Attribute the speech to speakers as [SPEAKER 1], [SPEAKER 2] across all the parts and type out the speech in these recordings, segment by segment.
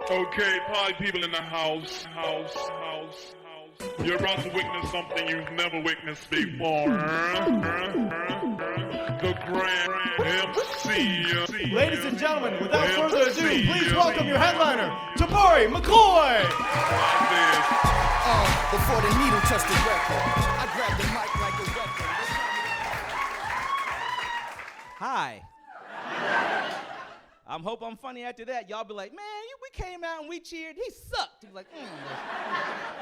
[SPEAKER 1] Okay, party people in the house. You're about to witness something you've never witnessed before. The Grand MC.
[SPEAKER 2] Ladies and gentlemen, without further ado, please welcome your headliner, Tabari McCoy.
[SPEAKER 3] Before the needle touched the record, I grabbed the mic like a weapon.
[SPEAKER 4] Hi. I hope I'm funny after that. Y'all be like, man, we came out and we cheered. He sucked. He be like,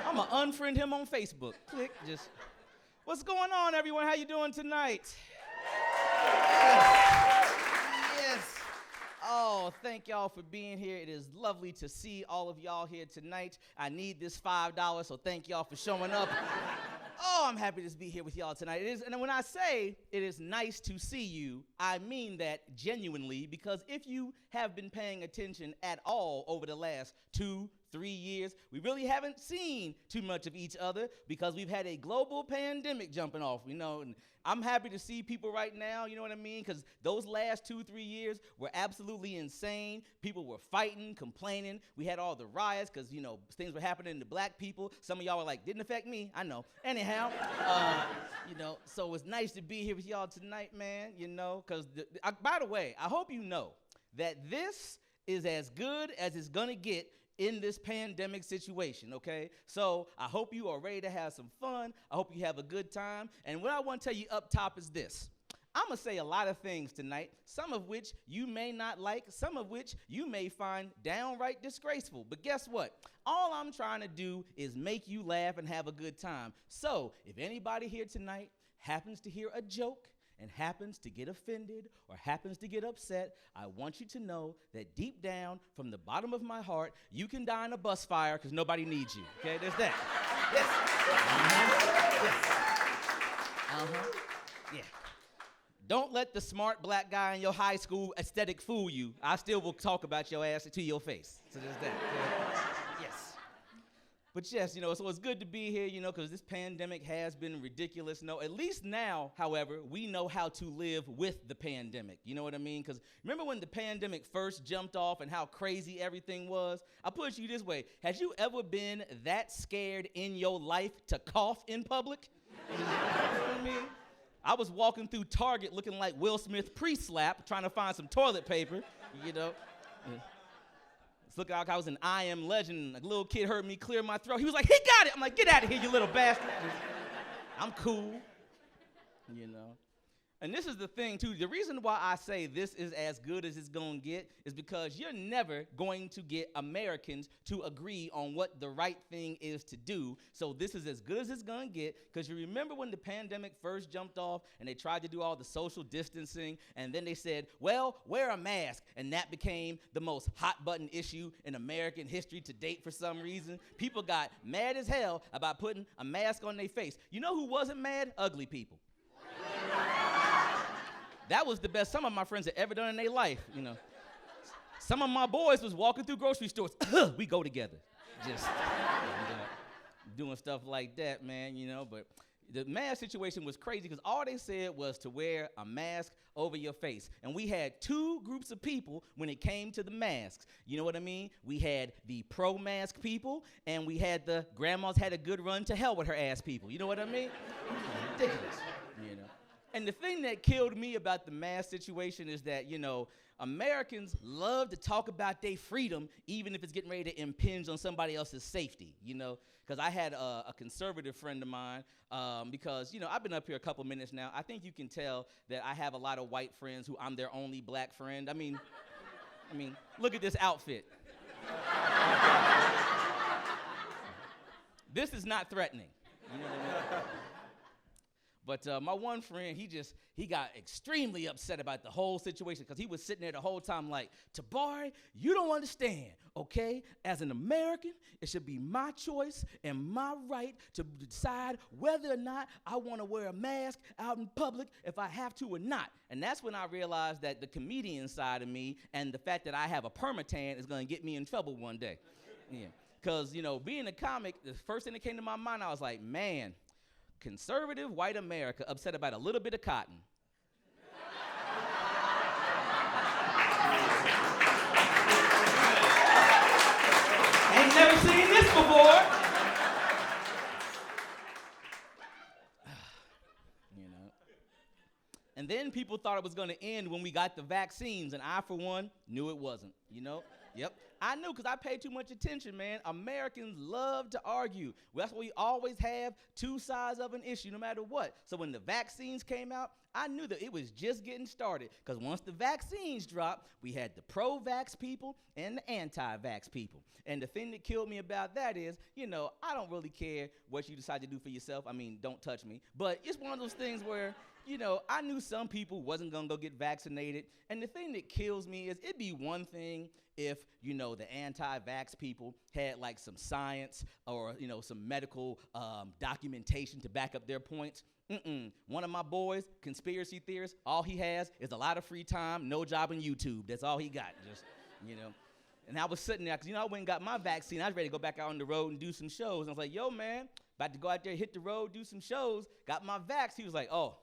[SPEAKER 4] I'm going to unfriend him on Facebook. Click, just. What's going on, everyone? How you doing tonight? Yes. Oh, thank y'all for being here. It is lovely to see all of y'all here tonight. I need this $5, so thank y'all for showing up. Oh, I'm happy to be here with y'all tonight. And when I say it is nice to see you, I mean that genuinely, because if you have been paying attention at all over the last 2-3 years, we really haven't seen too much of each other because we've had a global pandemic jumping off, and I'm happy to see people right now, you know what I mean? Because those last 2-3 years were absolutely insane. People were fighting, complaining. We had all the riots because, things were happening to black people. Some of y'all were like, didn't affect me. I know. Anyhow, so it's nice to be here with y'all tonight, man, because, by the way, I hope you know that this is as good as it's going to get in this pandemic situation, okay? So I hope you are ready to have some fun. I hope you have a good time. And what I want to tell you up top is this. I'm going to say a lot of things tonight, some of which you may not like, some of which you may find downright disgraceful. But guess what? All I'm trying to do is make you laugh and have a good time. So if anybody here tonight happens to hear a joke, and happens to get offended or happens to get upset, I want you to know that deep down from the bottom of my heart, you can die in a bus fire because nobody needs you. Okay, there's that. Yes. Yeah. Don't let the smart black guy in your high school aesthetic fool you. I still will talk about your ass to your face. So there's that. Okay? Yes. But yes, so it's good to be here, because this pandemic has been ridiculous. No, at least now, however, we know how to live with the pandemic. You know what I mean? Because remember when the pandemic first jumped off and how crazy everything was? I'll put it to you this way. Has you ever been that scared in your life to cough in public? You know what I mean? I was walking through Target looking like Will Smith pre-slap, trying to find some toilet paper, It's looking like I was an I Am Legend. A little kid heard me clear my throat. He was like, he got it. I'm like, get out of here, you little bastard. I'm cool, And this is the thing, too. The reason why I say this is as good as it's going to get is because you're never going to get Americans to agree on what the right thing is to do. So this is as good as it's going to get, because you remember when the pandemic first jumped off and they tried to do all the social distancing, and then they said, well, wear a mask, and that became the most hot-button issue in American history to date for some reason. People got mad as hell about putting a mask on their face. You know who wasn't mad? Ugly people. That was the best some of my friends had ever done in their life, Some of my boys was walking through grocery stores. We go together. Just doing stuff like that, man, But the mask situation was crazy because all they said was to wear a mask over your face. And we had two groups of people when it came to the masks. You know what I mean? We had the pro-mask people, and we had the grandmas had a good run to hell with her ass people. You know what I mean? Ridiculous, And the thing that killed me about the mask situation is that, Americans love to talk about their freedom even if it's getting ready to impinge on somebody else's safety, Because I had a conservative friend of mine, because, I've been up here a couple minutes now. I think you can tell that I have a lot of white friends who I'm their only black friend. I mean, look at this outfit. This is not threatening. You know what I mean? But my one friend, he got extremely upset about the whole situation because he was sitting there the whole time like, Tabari, you don't understand, okay? As an American, it should be my choice and my right to decide whether or not I want to wear a mask out in public if I have to or not. And that's when I realized that the comedian side of me and the fact that I have a permatan is going to get me in trouble one day. Yeah. Because, being a comic, the first thing that came to my mind, I was like, man, conservative white America upset about a little bit of cotton. never seen this before. You know. And then people thought it was going to end when we got the vaccines, and I, for one, knew it wasn't, you know? Yep. I knew because I paid too much attention, man. Americans love to argue. Well, that's why we always have two sides of an issue, no matter what. So when the vaccines came out, I knew that it was just getting started. Because once the vaccines dropped, we had the pro-vax people and the anti-vax people. And the thing that killed me about that is, you know, I don't really care what you decide to do for yourself. I mean, don't touch me. But it's one of those things where, you know, I knew some people wasn't going to go get vaccinated. And the thing that kills me is it'd be one thing if, you know, the anti-vax people had like some science or, you know, some medical documentation to back up their points. One of my boys, conspiracy theorist, all he has is a lot of free time, no job on YouTube. That's all he got, just, you know. And I was sitting there, because, you know, I went and got my vaccine. I was ready to go back out on the road and do some shows. And I was like, yo, man, about to go out there, hit the road, do some shows. Got my vax. He was like, oh,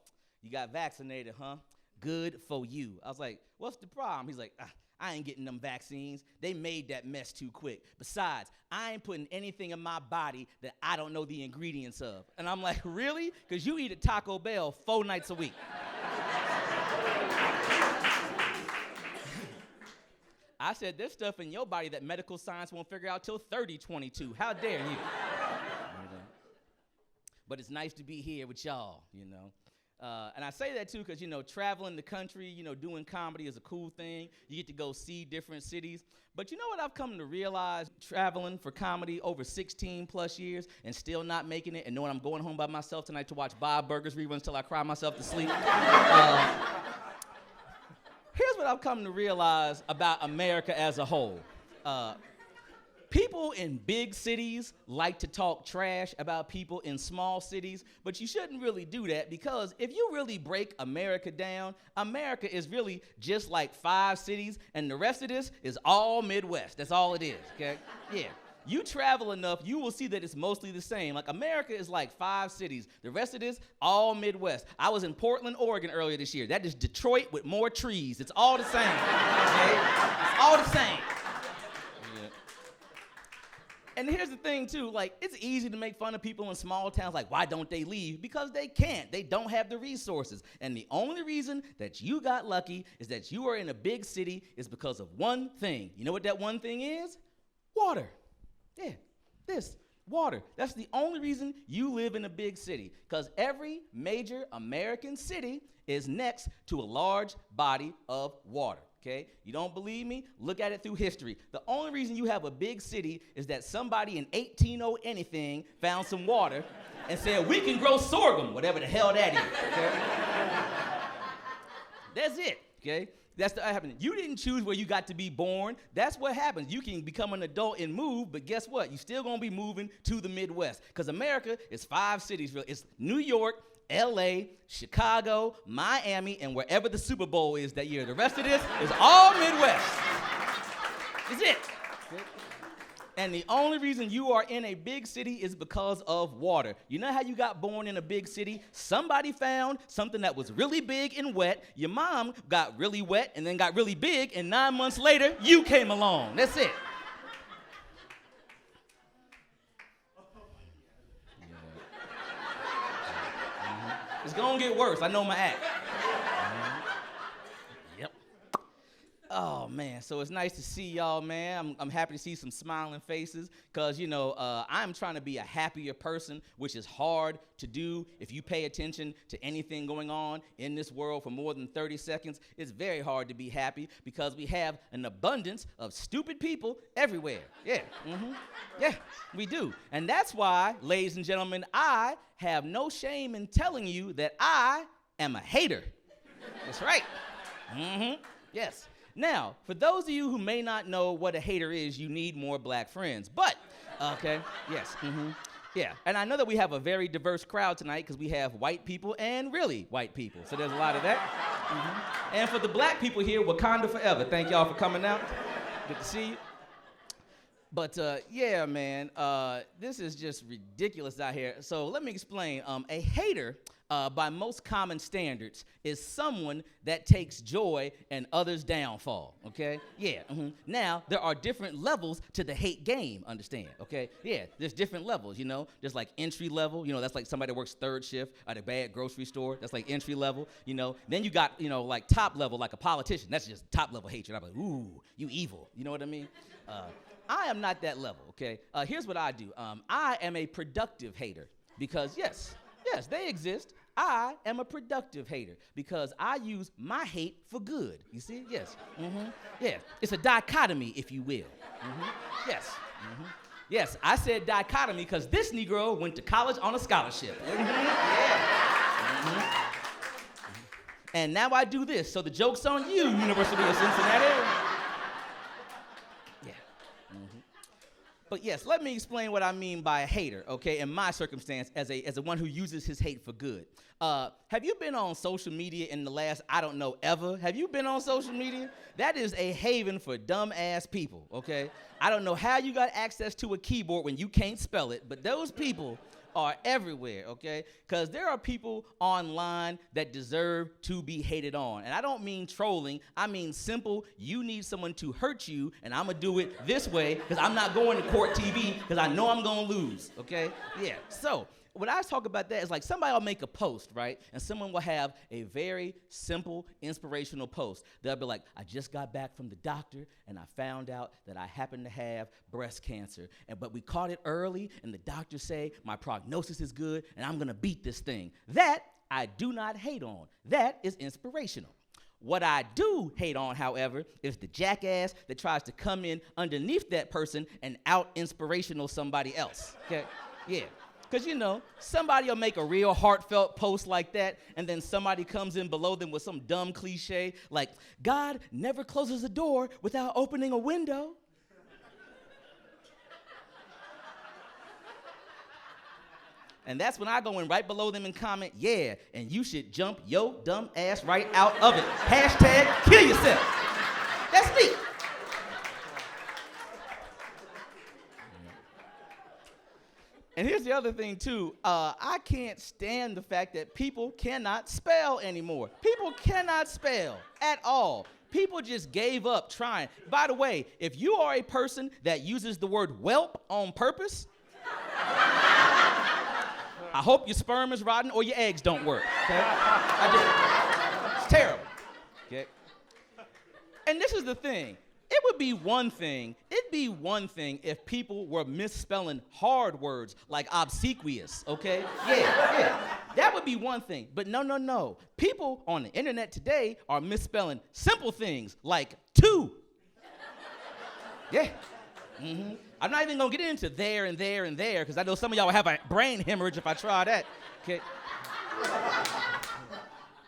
[SPEAKER 4] you got vaccinated, huh? Good for you. I was like, what's the problem? He's like, I ain't getting them vaccines. They made that mess too quick. Besides, I ain't putting anything in my body that I don't know the ingredients of. And I'm like, really? Because you eat at Taco Bell 4 nights a week. I said, there's stuff in your body that medical science won't figure out till 3022. How dare you? But it's nice to be here with y'all, you know. And I say that, too, because, you know, traveling the country, you know, doing comedy is a cool thing. You get to go see different cities. But you know what I've come to realize traveling for comedy over 16-plus years and still not making it and knowing I'm going home by myself tonight to watch Bob Burgers reruns till I cry myself to sleep? Here's what I've come to realize about America as a whole. People in big cities like to talk trash about people in small cities, but you shouldn't really do that because if you really break America down, America is really just like 5 cities, and the rest of this is all Midwest. That's all it is, okay? Yeah. You travel enough, you will see that it's mostly the same. Like, America is like 5 cities. The rest of this, all Midwest. I was in Portland, Oregon earlier this year. That is Detroit with more trees. It's all the same, okay? It's all the same. And here's the thing, too, like, it's easy to make fun of people in small towns, like, why don't they leave? Because they can't. They don't have the resources. And the only reason that you got lucky is that you are in a big city is because of one thing. You know what that one thing is? Water. Yeah, water. That's the only reason you live in a big city, because every major American city is next to a large body of water. Okay? You don't believe me? Look at it through history. The only reason you have a big city is that somebody in 1800 anything found some water and said, we can grow sorghum, whatever the hell that is. Okay? That's it. Okay? That's the happening. You didn't choose where you got to be born. That's what happens. You can become an adult and move, but guess what? You're still going to be moving to the Midwest, because America is 5 cities. Really. It's New York, L.A., Chicago, Miami, and wherever the Super Bowl is that year. The rest of this is all Midwest. That's it. And the only reason you are in a big city is because of water. You know how you got born in a big city? Somebody found something that was really big and wet. Your mom got really wet and then got really big, and 9 months later, you came along. That's it. It's gonna get worse. I know my act. Yep. Oh, man. So it's nice to see y'all, man. I'm happy to see some smiling faces because, you know, I'm trying to be a happier person, which is hard to do if you pay attention to anything going on in this world for more than 30 seconds. It's very hard to be happy because we have an abundance of stupid people everywhere. Yeah. Yeah, we do. And that's why, ladies and gentlemen, I have no shame in telling you that I am a hater. That's right. Yes. Now, for those of you who may not know what a hater is, you need more black friends. But, okay, yes, yeah. And I know that we have a very diverse crowd tonight because we have white people and really white people. So there's a lot of that. And for the black people here, Wakanda forever. Thank y'all for coming out. Good to see you. But, yeah, man, this is just ridiculous out here. So let me explain. A hater by most common standards, is someone that takes joy in others' downfall, okay? Yeah, Now, there are different levels to the hate game, understand, okay? Yeah, there's different levels, There's like entry level, that's like somebody that works third shift at a bad grocery store. That's like entry level, Then you got, like top level, like a politician. That's just top level hatred. I'm like, ooh, you evil. You know what I mean? I am not that level, okay? Here's what I do. I am a productive hater because, yes, they exist. I am a productive hater because I use my hate for good. You see? Yes. Yeah. It's a dichotomy, if you will. Yes. Yes, I said dichotomy because this Negro went to college on a scholarship. Yeah. And now I do this, so the joke's on you, University of Cincinnati. But yes, let me explain what I mean by a hater, okay, in my circumstance as a one who uses his hate for good. Have you been on social media in the last, I don't know, ever? Have you been on social media? That is a haven for dumb-ass people, okay? I don't know how you got access to a keyboard when you can't spell it, but those people are everywhere, okay? Because there are people online that deserve to be hated on. And I don't mean trolling. I mean simple, you need someone to hurt you, and I'm going to do it this way because I'm not going to court TV because I know I'm going to lose, okay? Yeah, so when I talk about that, it's like somebody will make a post, right? And someone will have a very simple, inspirational post. They'll be like, I just got back from the doctor, and I found out that I happen to have breast cancer. But we caught it early, and the doctors say my prognosis is good, and I'm going to beat this thing. That I do not hate on. That is inspirational. What I do hate on, however, is the jackass that tries to come in underneath that person and out-inspirational somebody else, okay? Yeah. Because, somebody will make a real heartfelt post like that, and then somebody comes in below them with some dumb cliche like, God never closes a door without opening a window. And that's when I go in right below them and comment, yeah, and you should jump your dumb ass right out of it. Hashtag kill yourself. That's me. And here's the other thing, too. I can't stand the fact that people cannot spell anymore. People cannot spell at all. People just gave up trying. By the way, if you are a person that uses the word whelp on purpose, I hope your sperm is rotten or your eggs don't work, okay? It's terrible, okay? And this is the thing. It'd be one thing if people were misspelling hard words like obsequious, okay? Yeah. That would be one thing. But no. People on the internet today are misspelling simple things like two. Yeah. I'm not even gonna get into there and there and there because I know some of y'all will have a brain hemorrhage if I try that, okay?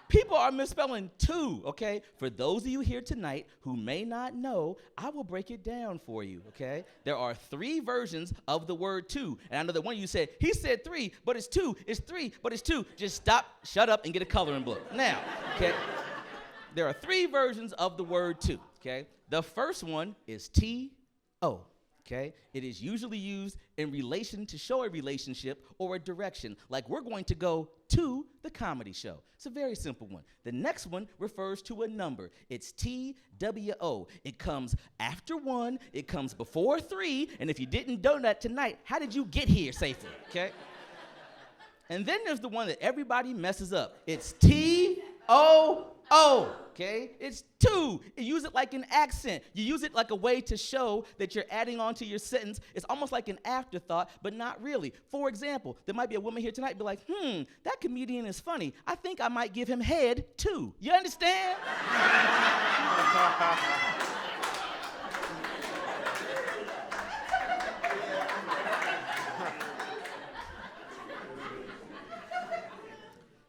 [SPEAKER 4] People are misspelling two, okay? For those of you here tonight who may not know, I will break it down for you, okay? There are 3 versions of the word two. And I know that one of you said, he said 3, but it's 2. It's 3, but it's 2. Just stop, shut up, and get a coloring book. Now, okay? There are 3 versions of the word two, okay? The first one is T-O. Okay? It is usually used in relation to show a relationship or a direction, like we're going to go to the comedy show. It's a very simple one. The next one refers to a number. It's T-W-O. It comes after 1, it comes before 3, and if you didn't know that tonight, how did you get here safely? Okay? And then there's the one that everybody messes up. It's T-O-O. Okay? It's two. You use it like an accent. You use it like a way to show that you're adding on to your sentence. It's almost like an afterthought, but not really. For example, there might be a woman here tonight be like, that comedian is funny. I think I might give him head too. You understand?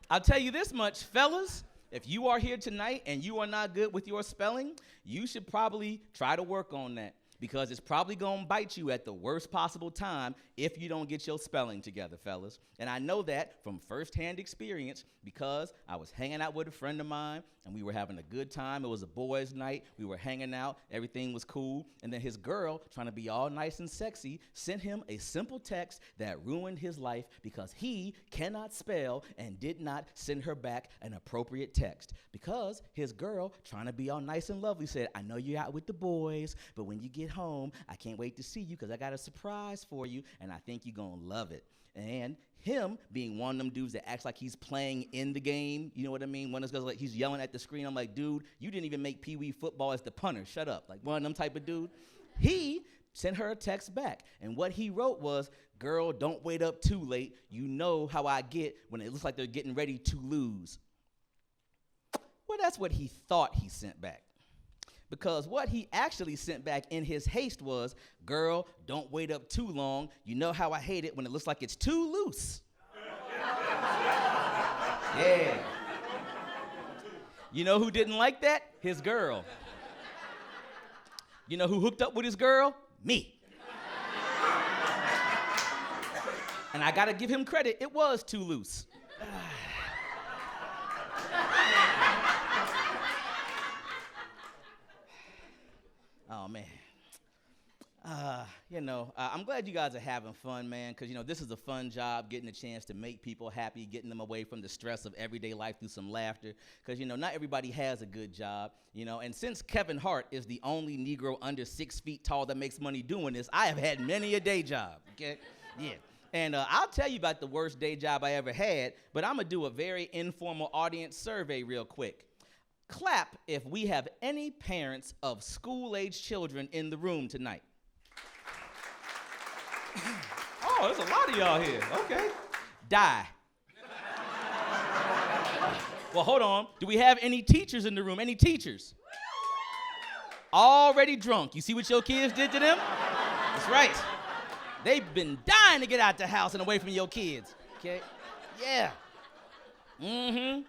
[SPEAKER 4] I'll tell you this much, fellas. If you are here tonight and you are not good with your spelling, you should probably try to work on that. because it's probably gonna bite you at the worst possible time if you don't get your spelling together, fellas. And I know that from firsthand experience because I was hanging out with a friend of mine and we were having a good time. It was a boys' night. We were hanging out. Everything was cool. And then his girl, trying to be all nice and sexy, sent him a simple text that ruined his life because he cannot spell and did not send her back an appropriate text. Because his girl, trying to be all nice and lovely, said, I know you're out with the boys, but when you get home, I can't wait to see you because I got a surprise for you, and I think you're going to love it. And him being one of them dudes that acts like he's playing in the game, you know what I mean? One of those guys, like, he's yelling at the screen. I'm like, dude, you didn't even make Pee Wee football as the punter. Shut up. Like, one of them type of dude. He sent her a text back, and what he wrote was, girl, don't wait up too late. You know how I get when it looks like they're getting ready to lose. Well, that's what he thought he sent back. Because what he actually sent back in his haste was, girl, don't wait up too long. You know how I hate it when it looks like it's too loose. Yeah. You know who didn't like that? His girl. You know who hooked up with his girl? Me. And I gotta give him credit, it was too loose. Oh, man. I'm glad you guys are having fun, man, because, this is a fun job, getting a chance to make people happy, getting them away from the stress of everyday life through some laughter, because, not everybody has a good job, and since Kevin Hart is the only Negro under 6 feet tall that makes money doing this, I have had many a day job, okay? Yeah. And I'll tell you about the worst day job I ever had, but I'm going to do a very informal audience survey real quick. Clap if we have any parents of school-age children in the room tonight. Oh, there's a lot of y'all here. Okay. Die. Well, hold on. Do we have any teachers in the room? Any teachers? Already drunk. You see what your kids did to them? That's right. They've been dying to get out the house and away from your kids. Okay? Yeah. Mm-hmm.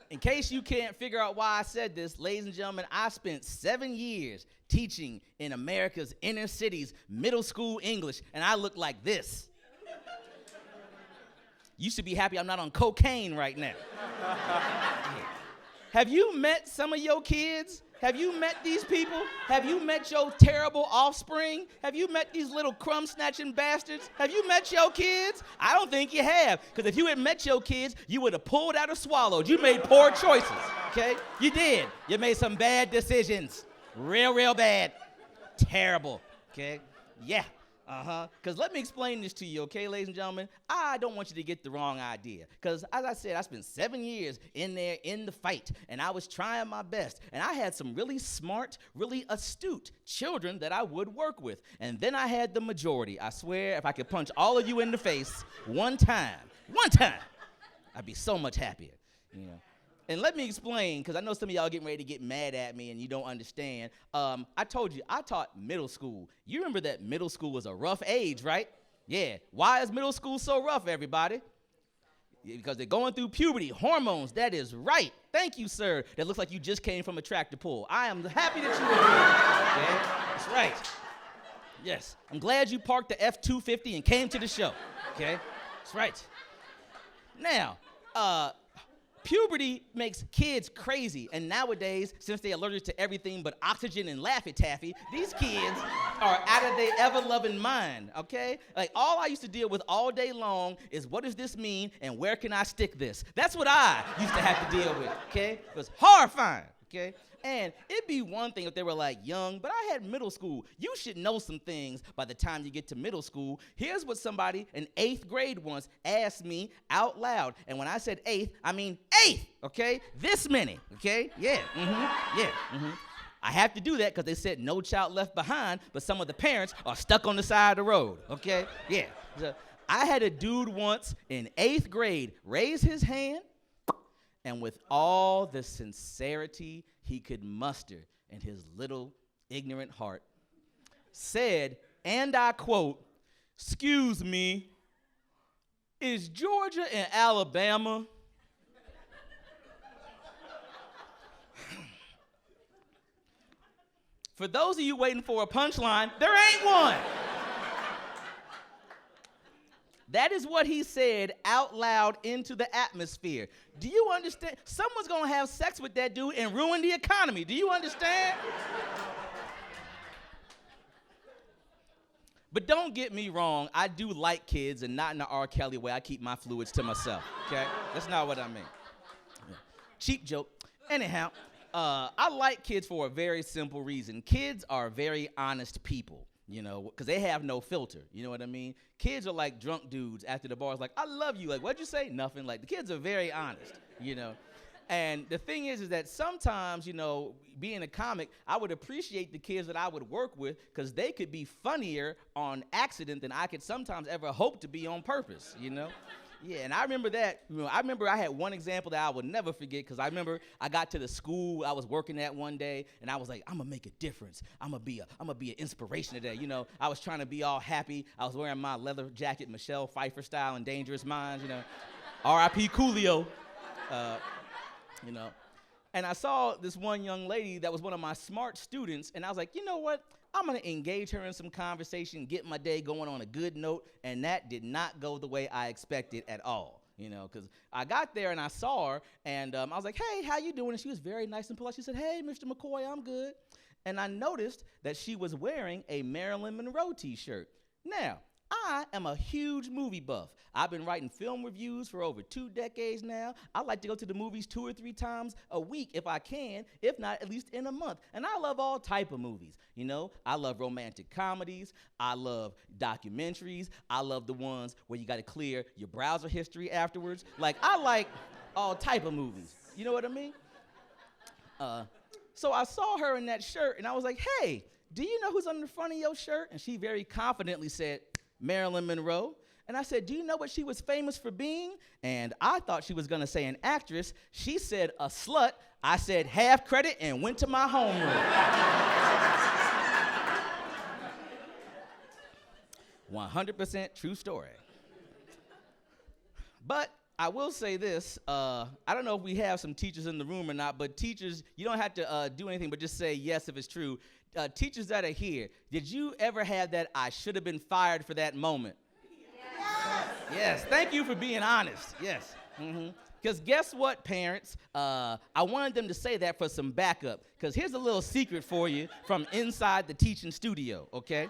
[SPEAKER 4] In case you can't figure out why I said this, ladies and gentlemen, I spent 7 years teaching in America's inner cities middle school English, and I look like this. You should be happy I'm not on cocaine right now. Have you met some of your kids? Have you met these people? Have you met your terrible offspring? Have you met these little crumb-snatching bastards? Have you met your kids? I don't think you have, because if you had met your kids, you would have pulled out or swallowed. You made poor choices, okay? You did. You made some bad decisions. Real, real bad. Terrible, okay? Yeah. Because let me explain this to you, okay, ladies and gentlemen? I don't want you to get the wrong idea. Because, as I said, I spent 7 years in there in the fight, and I was trying my best. And I had some really smart, really astute children that I would work with. And then I had the majority. I swear, if I could punch all of you in the face one time, I'd be so much happier, And let me explain, because I know some of y'all are getting ready to get mad at me and you don't understand. I told you, I taught middle school. You remember that middle school was a rough age, right? Yeah. Why is middle school so rough, everybody? Yeah, because they're going through puberty, hormones. That is right. Thank you, sir. That looks like you just came from a tractor pull. I am happy that you were here. Okay? That's right. Yes. I'm glad you parked the F-250 and came to the show. Okay? That's right. Now, puberty makes kids crazy, and nowadays, since they're allergic to everything but oxygen and Laffy Taffy, these kids are out of their ever-loving mind, okay? Like, all I used to deal with all day long is, what does this mean, and where can I stick this? That's what I used to have to deal with, okay? It was horrifying, okay? And it'd be one thing if they were like young, but I had middle school. You should know some things by the time you get to middle school. Here's what somebody in 8th grade once asked me out loud. And when I said 8th, I mean 8th, okay? This many, okay? Yeah, I have to do that because they said no child left behind, but some of the parents are stuck on the side of the road, okay? Yeah. So I had a dude once in 8th grade raise his hand, and with all the sincerity he could muster in his little ignorant heart, said, and I quote, "Excuse me, is Georgia and Alabama?" For those of you waiting for a punchline, there ain't one. That is what he said out loud into the atmosphere. Do you understand? Someone's gonna have sex with that dude and ruin the economy. Do you understand? But don't get me wrong, I do like kids, and not in the R. Kelly way. I keep my fluids to myself, okay? That's not what I mean. Yeah. Cheap joke. Anyhow, I like kids for a very simple reason. Kids are very honest people, you know, because they have no filter, you know what I mean? Kids are like drunk dudes after the bar. It's like, I love you. Like, what'd you say? Nothing. Like, the kids are very honest, you know? And the thing is that sometimes, you know, being a comic, I would appreciate the kids that I would work with because they could be funnier on accident than I could sometimes ever hope to be on purpose, you know? Yeah, and I remember that. You know, I remember I had one example that I would never forget because I remember I got to the school I was working at one day, and I was like, I'm gonna make a difference. I'm gonna be an inspiration today. You know, I was trying to be all happy. I was wearing my leather jacket, Michelle Pfeiffer style in Dangerous Minds. You know, R.I.P. Coolio. You know, and I saw this one young lady that was one of my smart students, and I was like, you know what? I'm gonna engage her in some conversation, get my day going on a good note, and that did not go the way I expected at all, you know, because I got there and I saw her, and I was like, hey, how you doing? And she was very nice and polite. She said, hey, Mr. McCoy, I'm good. And I noticed that she was wearing a Marilyn Monroe t-shirt. Now, I am a huge movie buff. I've been writing film reviews for over 2 decades now. I like to go to the movies 2 or 3 times a week if I can, if not at least in a month. And I love all type of movies. You know, I love romantic comedies. I love documentaries. I love the ones where you got to clear your browser history afterwards. Like, I like all type of movies. You know what I mean? So I saw her in that shirt, and I was like, hey, do you know who's on the front of your shirt? And she very confidently said, Marilyn Monroe. And I said, do you know what she was famous for being? And I thought she was gonna say an actress. She said a slut. I said half credit and went to my homeroom. 100% true story. But I will say this, I don't know if we have some teachers in the room or not, but teachers, you don't have to do anything but just say yes if it's true. Teachers that are here, did you ever have that I should have been fired for that moment? Yes. Yes, thank you for being honest, yes. Because guess what, parents? I wanted them to say that for some backup, because here's a little secret for you from inside the teaching studio, okay?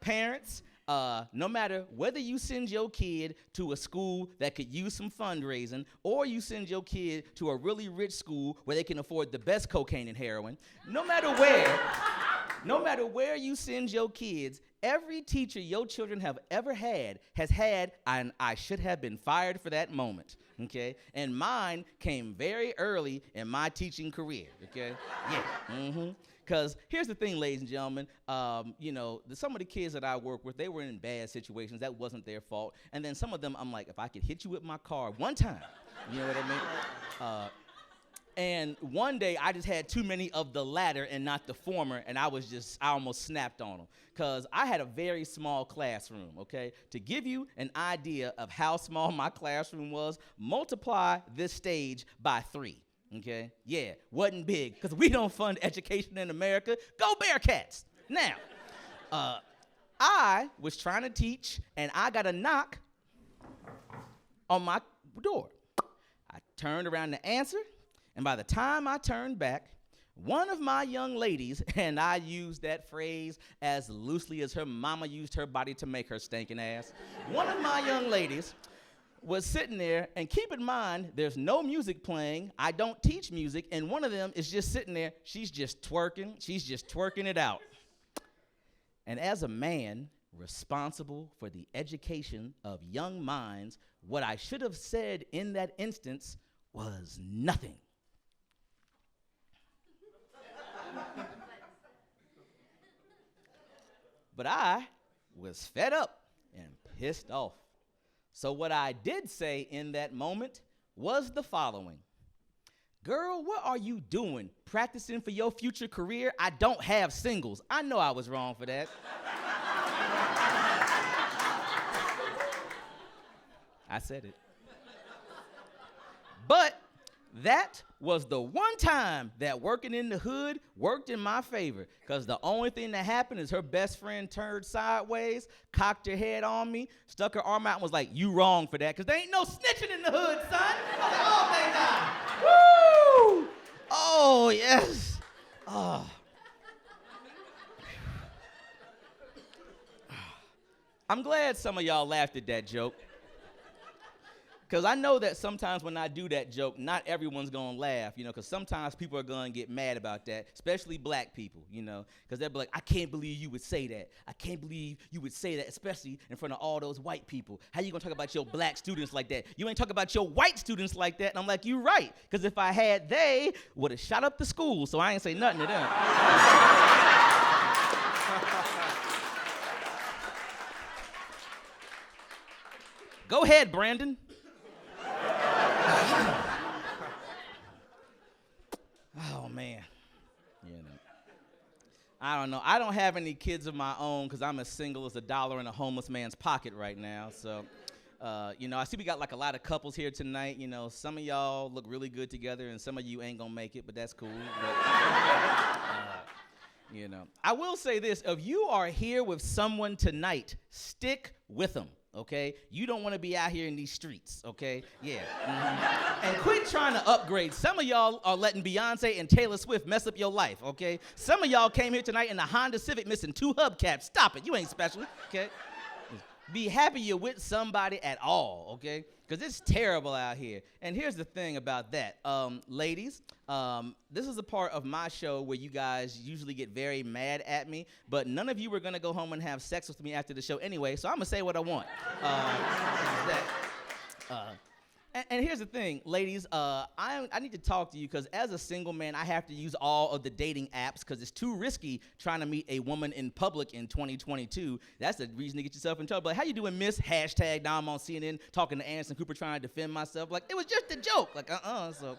[SPEAKER 4] Parents, no matter whether you send your kid to a school that could use some fundraising, or you send your kid to a really rich school where they can afford the best cocaine and heroin, no matter where you send your kids, every teacher your children have ever had has had an I should have been fired for that moment, okay? And mine came very early in my teaching career, okay? Yeah, Because here's the thing, ladies and gentlemen, you know, some of the kids that I work with, they were in bad situations. That wasn't their fault. And then some of them, I'm like, if I could hit you with my car one time, you know what I mean? And one day, I just had too many of the latter and not the former, and I almost snapped on them. Because I had a very small classroom, okay? To give you an idea of how small my classroom was, multiply this stage by 3. Okay, yeah, wasn't big, because we don't fund education in America. Go Bearcats! Now, I was trying to teach, and I got a knock on my door. I turned around to answer, and by the time I turned back, one of my young ladies, and I use that phrase as loosely as her mama used her body to make her stinking ass, one of my young ladies was sitting there, and keep in mind, there's no music playing. I don't teach music, and one of them is just sitting there. She's just twerking it out. And as a man responsible for the education of young minds, what I should have said in that instance was nothing. But I was fed up and pissed off. So what I did say in that moment was the following. Girl, what are you doing? Practicing for your future career? I don't have singles. I know I was wrong for that. I said it. But That was the one time that working in the hood worked in my favor, because the only thing that happened is her best friend turned sideways, cocked her head on me, stuck her arm out, and was like, "You wrong for that, because there ain't no snitching in the hood, son." I was like, "Oh, thank God." Woo! Oh, yes. Oh. I'm glad some of y'all laughed at that joke. Because I know that sometimes when I do that joke, not everyone's going to laugh, because sometimes people are going to get mad about that, especially black people, because they'll be like, "I can't believe you would say that. I can't believe you would say that, especially in front of all those white people. How you going to talk about your black students like that? You ain't talking about your white students like that." And I'm like, "You're right, because if I had, they would have shot up the school, so I ain't say nothing to them." Go ahead, Brandon. Oh, man. I don't know. I don't have any kids of my own because I'm as single as a dollar in a homeless man's pocket right now. So, I see we got like a lot of couples here tonight. Some of y'all look really good together and some of you ain't going to make it, but that's cool. But, I will say this. If you are here with someone tonight, stick with them. Okay? You don't want to be out here in these streets, okay? Yeah. Mm-hmm. And quit trying to upgrade. Some of y'all are letting Beyonce and Taylor Swift mess up your life, okay? Some of y'all came here tonight in a Honda Civic missing 2 hubcaps. Stop it. You ain't special, okay? Be happy you're with somebody at all, okay? Because it's terrible out here. And here's the thing about that. Ladies, this is a part of my show where you guys usually get very mad at me, but none of you are going to go home and have sex with me after the show anyway, so I'm going to say what I want. And here's the thing, ladies, I need to talk to you because as a single man, I have to use all of the dating apps because it's too risky trying to meet a woman in public in 2022. That's the reason to get yourself in trouble. Like, "How you doing, miss?" # now I'm on CNN talking to Anderson Cooper trying to defend myself. Like, it was just a joke. Like, so,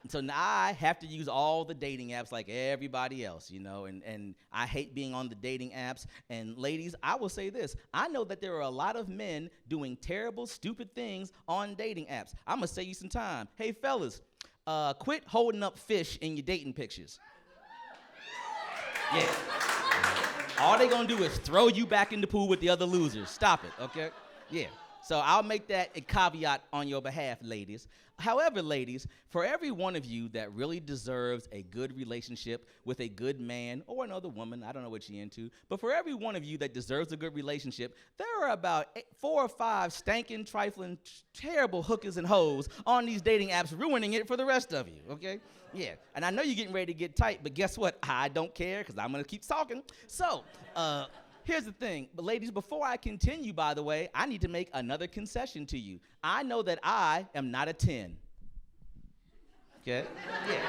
[SPEAKER 4] So now I have to use all the dating apps like everybody else, and I hate being on the dating apps. And ladies, I will say this. I know that there are a lot of men doing terrible, stupid things on dating apps. I'm going to save you some time. Hey, fellas, quit holding up fish in your dating pictures. Yeah. All they going to do is throw you back in the pool with the other losers. Stop it, okay? Yeah. So I'll make that a caveat on your behalf, ladies. However, ladies, for every one of you that really deserves a good relationship with a good man or another woman, I don't know what you're into, but for every one of you that deserves a good relationship, there are about 4 or 5 stankin', trifling, terrible hookers and hoes on these dating apps ruining it for the rest of you, okay? Yeah, and I know you're getting ready to get tight, but guess what? I don't care because I'm going to keep talking. So, here's the thing, but ladies, before I continue, by the way, I need to make another concession to you. I know that I am not a 10. Okay? Yeah.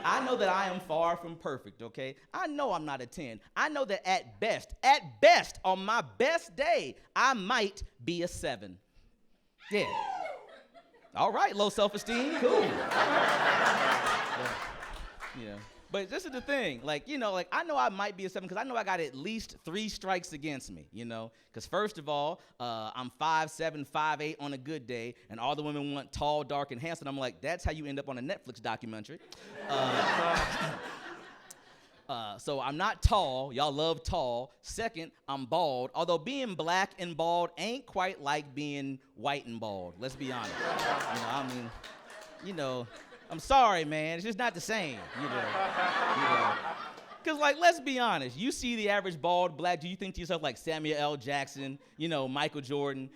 [SPEAKER 4] I know that I am far from perfect, okay? I know I'm not a 10. I know that at best, on my best day, I might be a 7. Yeah. All right, low self-esteem, cool. Yeah. But this is the thing, I know I might be a 7 because I know I got at least 3 strikes against me, Because first of all, I'm 5'7", 5'8" on a good day, and all the women want tall, dark, and handsome. I'm like, that's how you end up on a Netflix documentary. So I'm not tall. Y'all love tall. Second, I'm bald. Although being black and bald ain't quite like being white and bald. Let's be honest. I'm sorry, man. It's just not the same, Because, let's be honest. You see the average bald black, do you think to yourself like Samuel L. Jackson, Michael Jordan?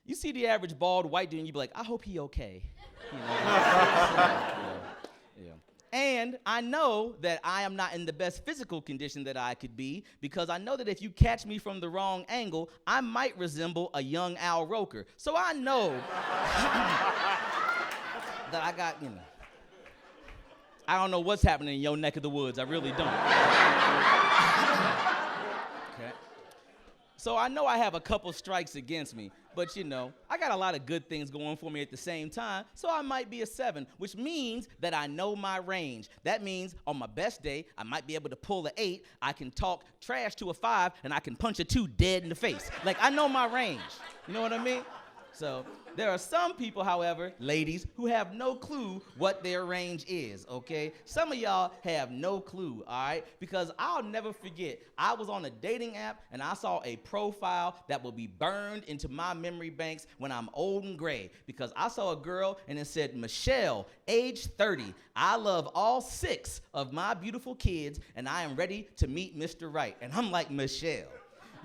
[SPEAKER 4] You see the average bald white dude and you be like, I hope he okay. Yeah. And I know that I am not in the best physical condition that I could be because I know that if you catch me from the wrong angle, I might resemble a young Al Roker. So I know that I got, I don't know what's happening in your neck of the woods. I really don't. Okay. So I know I have a couple strikes against me, but I got a lot of good things going for me at the same time, so I might be a 7, which means that I know my range. That means on my best day, I might be able to pull an 8, I can talk trash to a 5, and I can punch a 2 dead in the face. I know my range. You know what I mean? So there are some people, however, ladies, who have no clue what their range is, okay? Some of y'all have no clue, all right? Because I'll never forget, I was on a dating app and I saw a profile that will be burned into my memory banks when I'm old and gray, because I saw a girl and it said, Michelle, age 30. I love all 6 of my beautiful kids and I am ready to meet Mr. Right. And I'm like, Michelle,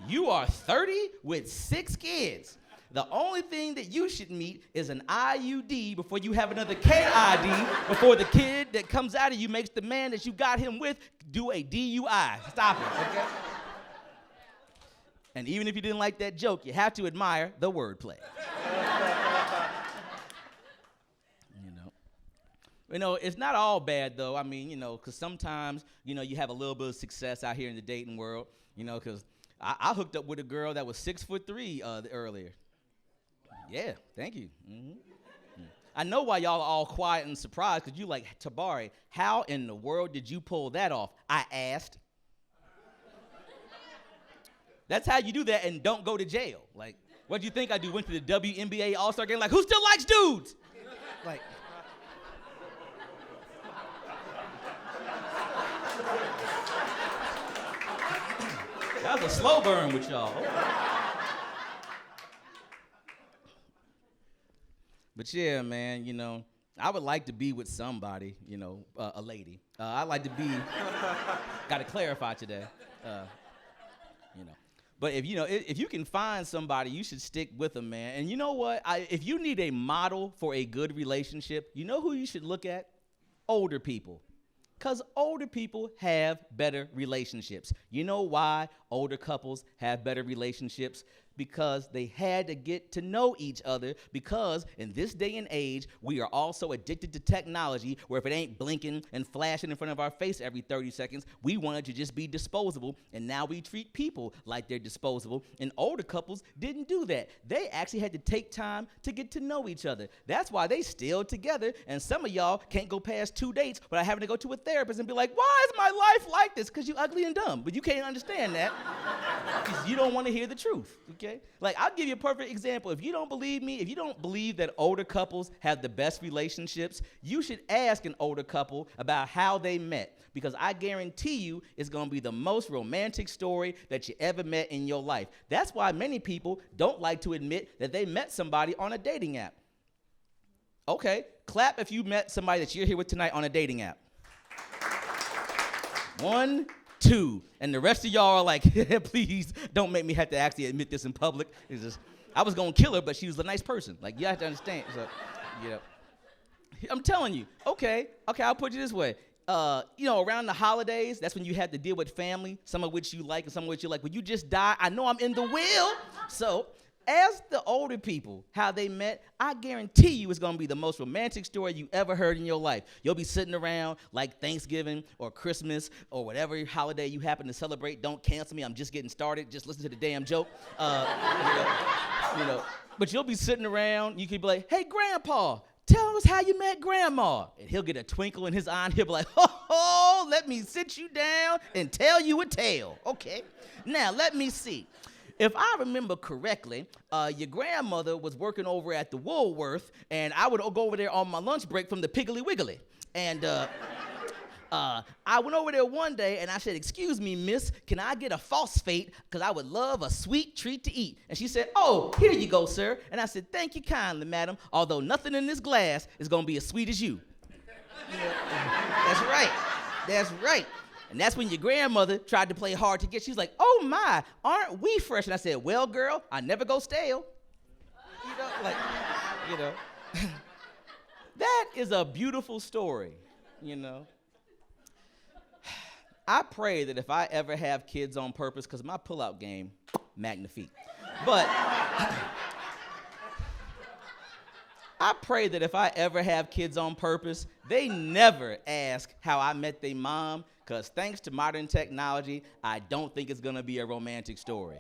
[SPEAKER 4] you are 30 with 6 kids. The only thing that you should meet is an IUD before you have another KID, before the kid that comes out of you makes the man that you got him with do a DUI. Stop it, okay? And even if you didn't like that joke, you have to admire the wordplay. You know, it's not all bad, though. I mean, because sometimes, you have a little bit of success out here in the dating world, because I hooked up with a girl that was 6'3" earlier. Yeah, thank you. I know why y'all are all quiet and surprised, because you like, Tabari, how in the world did you pull that off? I asked. That's how you do that and don't go to jail. Like, what do you think I do? Went to the WNBA All-Star game, like, who still likes dudes? Like, that was a slow burn with y'all. But yeah, man, I would like to be with somebody, a lady. I'd like to be, got to clarify today, But if you can find somebody, you should stick with them, man. And you know what? If you need a model for a good relationship, you know who you should look at? Older people. Because older people have better relationships. You know why older couples have better relationships? Because they had to get to know each other, because in this day and age, we are also addicted to technology, where if it ain't blinking and flashing in front of our face every 30 seconds, we want it to just be disposable, and now we treat people like they're disposable, and older couples didn't do that. They actually had to take time to get to know each other. That's why they still together, and some of y'all can't go past 2 dates without having to go to a therapist and be like, why is my life like this? Because you ugly and dumb, but you can't understand that because you don't want to hear the truth, okay? Like, I'll give you a perfect example. If you don't believe me, if you don't believe that older couples have the best relationships, you should ask an older couple about how they met, because I guarantee you it's going to be the most romantic story that you ever met in your life. That's why many people don't like to admit that they met somebody on a dating app. Okay, clap if you met somebody that you're here with tonight on a dating app. 1, 2, and the rest of y'all are like, please don't make me have to actually admit this in public. It's just, I was gonna kill her, but she was a nice person. Like, you have to understand. So, I'm telling you. Okay, I'll put it this way. Around the holidays, that's when you have to deal with family, some of which you like and some of which you like. When you just die, I know I'm in the will. So, as the older people, how they met, I guarantee you it's gonna be the most romantic story you ever heard in your life. You'll be sitting around like Thanksgiving or Christmas or whatever holiday you happen to celebrate. Don't cancel me, I'm just getting started. Just listen to the damn joke. But you'll be sitting around, you could be like, hey, Grandpa, tell us how you met Grandma. And he'll get a twinkle in his eye and he'll be like, oh, let me sit you down and tell you a tale. Okay, now let me see. If I remember correctly, your grandmother was working over at the Woolworth, and I would go over there on my lunch break from the Piggly Wiggly. And I went over there one day, and I said, excuse me, miss, can I get a phosphate? Because I would love a sweet treat to eat. And she said, oh, here you go, sir. And I said, thank you kindly, madam, although nothing in this glass is going to be as sweet as you. That's right. That's right. And that's when your grandmother tried to play hard to get. She's like, oh my, aren't we fresh? And I said, well, girl, I never go stale. That is a beautiful story, I pray that if I ever have kids on purpose, because my pullout game, magnifique. But I pray that if I ever have kids on purpose, they never ask how I met their mom, because thanks to modern technology, I don't think it's going to be a romantic story,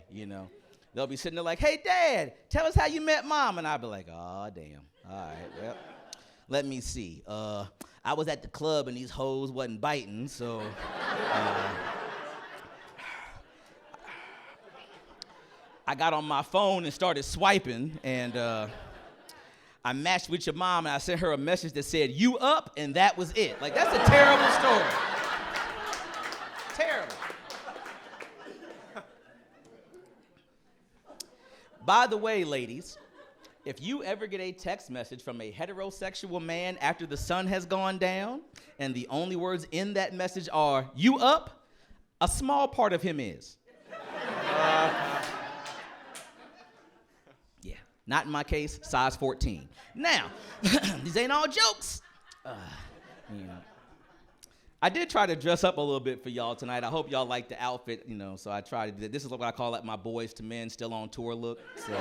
[SPEAKER 4] They'll be sitting there like, hey, Dad, tell us how you met Mom. And I'll be like, oh, damn. All right, well, let me see. I was at the club and these hoes wasn't biting, so... I got on my phone and started swiping, and I matched with your mom, and I sent her a message that said, "You up?" And that was it. Like, that's a terrible story. Terrible. By the way, ladies, if you ever get a text message from a heterosexual man after the sun has gone down, and the only words in that message are, "You up?" a small part of him is. Yeah, not in my case, size 14. Now, these ain't all jokes. I did try to dress up a little bit for y'all tonight. I hope y'all like the outfit, so I tried to do that. This is what I call my Boys to Men still on tour look. So,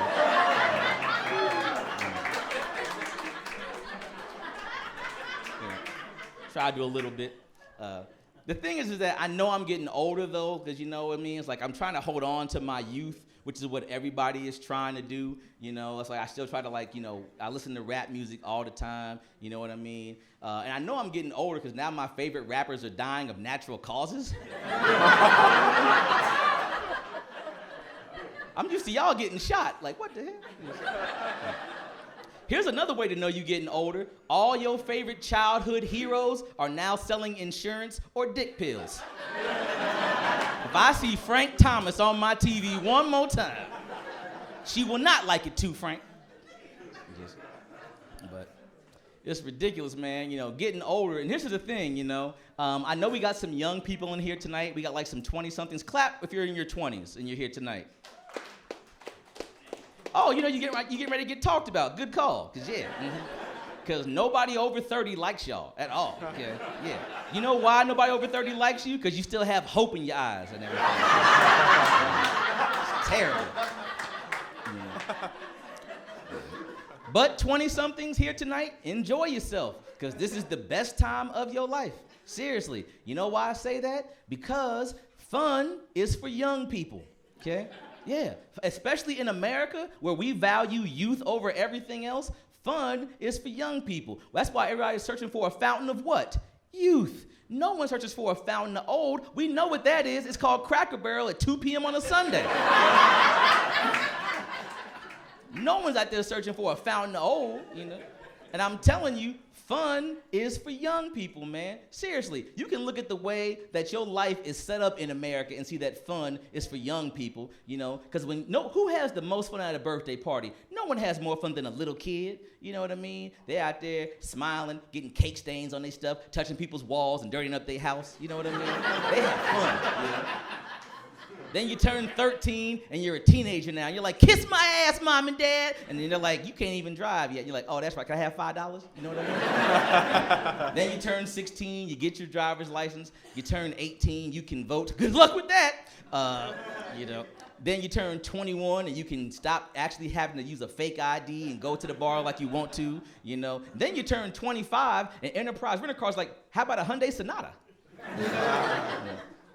[SPEAKER 4] try to do a little bit. The thing is that I know I'm getting older, though, because you know what I mean? It's like I'm trying to hold on to my youth, which is what everybody is trying to do. It's like I still try to, I listen to rap music all the time, you know what I mean? And I know I'm getting older because now my favorite rappers are dying of natural causes. I'm used to y'all getting shot. Like, what the hell? Here's another way to know you're getting older. All your favorite childhood heroes are now selling insurance or dick pills. If I see Frank Thomas on my TV one more time, she will not like it too, Frank. But it's ridiculous, man, getting older. And here's the thing, I know we got some young people in here tonight. We got like some 20-somethings. Clap if you're in your 20s and you're here tonight. Oh, you getting ready to get talked about. Good call, because nobody over 30 likes y'all at all. Okay? Yeah. You know why nobody over 30 likes you? Because you still have hope in your eyes and everything. It's terrible. But 20-somethings here tonight, enjoy yourself, because this is the best time of your life. Seriously. You know why I say that? Because fun is for young people, okay? Yeah, especially in America, where we value youth over everything else, fun is for young people. That's why everybody is searching for a fountain of what? Youth. No one searches for a fountain of old. We know what that is. It's called Cracker Barrel at 2 p.m. on a Sunday. No one's out there searching for a fountain of old, And I'm telling you, fun is for young people, man. Seriously, you can look at the way that your life is set up in America and see that fun is for young people, because who has the most fun at a birthday party? No one has more fun than a little kid, you know what I mean? They're out there smiling, getting cake stains on their stuff, touching people's walls and dirtying up their house, you know what I mean? They have fun, Then you turn 13 and you're a teenager now. You're like, "Kiss my ass, Mom and Dad." And then they're like, "You can't even drive yet." You're like, "Oh, that's right. Can I have $5?" You know what I mean? Then you turn 16, you get your driver's license. You turn 18, you can vote. Good luck with that. Then you turn 21 and you can stop actually having to use a fake ID and go to the bar like you want to, Then you turn 25 and Enterprise Rent-A-Car's like, "How about a Hyundai Sonata?"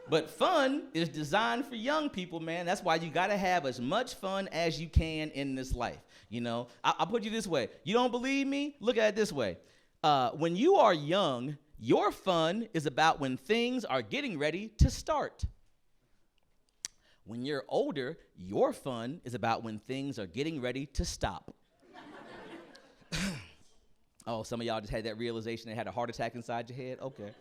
[SPEAKER 4] But fun is designed for young people, man. That's why you gotta have as much fun as you can in this life. I'll put you this way. You don't believe me? Look at it this way. When you are young, your fun is about when things are getting ready to start. When you're older, your fun is about when things are getting ready to stop. Oh, some of y'all just had that realization they had a heart attack inside your head? Okay.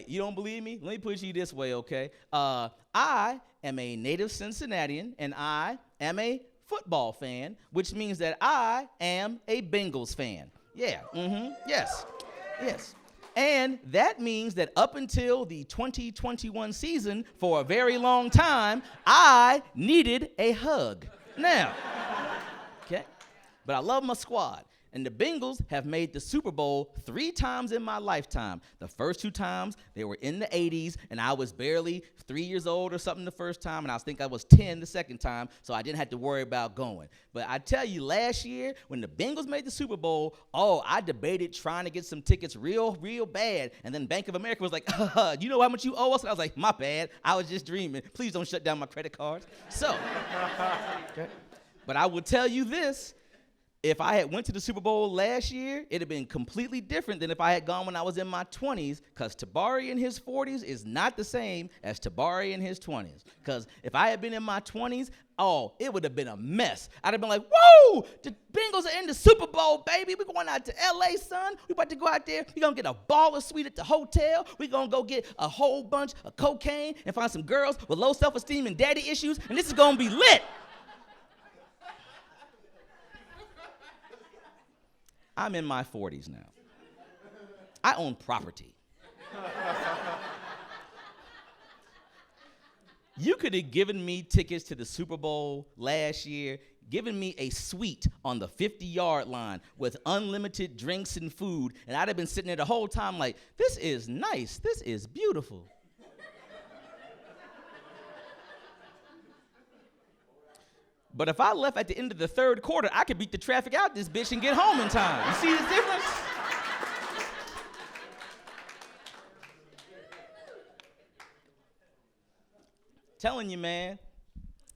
[SPEAKER 4] You don't believe me? Let me put you this way, okay? I am a native Cincinnatian, and I am a football fan, which means that I am a Bengals fan. Yeah, yes. And that means that up until the 2021 season, for a very long time, I needed a hug. Now, okay? But I love my squad. And the Bengals have made the Super Bowl 3 times in my lifetime. The first 2 times, they were in the 80s, and I was barely 3 years old or something the first time, and I think I was 10 the second time, so I didn't have to worry about going. But I tell you, last year, when the Bengals made the Super Bowl, I debated trying to get some tickets real bad, and then Bank of America was like, "You know how much you owe us?" And I was like, "My bad, I was just dreaming. Please don't shut down my credit cards." So, okay. But I will tell you this. if I had went to the Super Bowl last year, it'd have been completely different than if I had gone when I was in my 20s, because Tabari in his 40s is not the same as Tabari in his 20s. Because if I had been in my 20s, oh, it would have been a mess. I'd have been like, whoa, the Bengals are in the Super Bowl, baby. We're going out to L.A., son. We're about to go out there. We're going to get a baller suite at the hotel. We're going to go get a whole bunch of cocaine and find some girls with low self-esteem and daddy issues, and this is going to be lit. I'm in my 40s now. I own property. You could have given me tickets to the Super Bowl last year, given me a suite on the 50-yard line with unlimited drinks and food, and I'd have been sitting there the whole time like, this is nice, this is beautiful. But if I left at the end of the third quarter, I could beat the traffic out this bitch and get home in time. You see the difference? Telling you, man,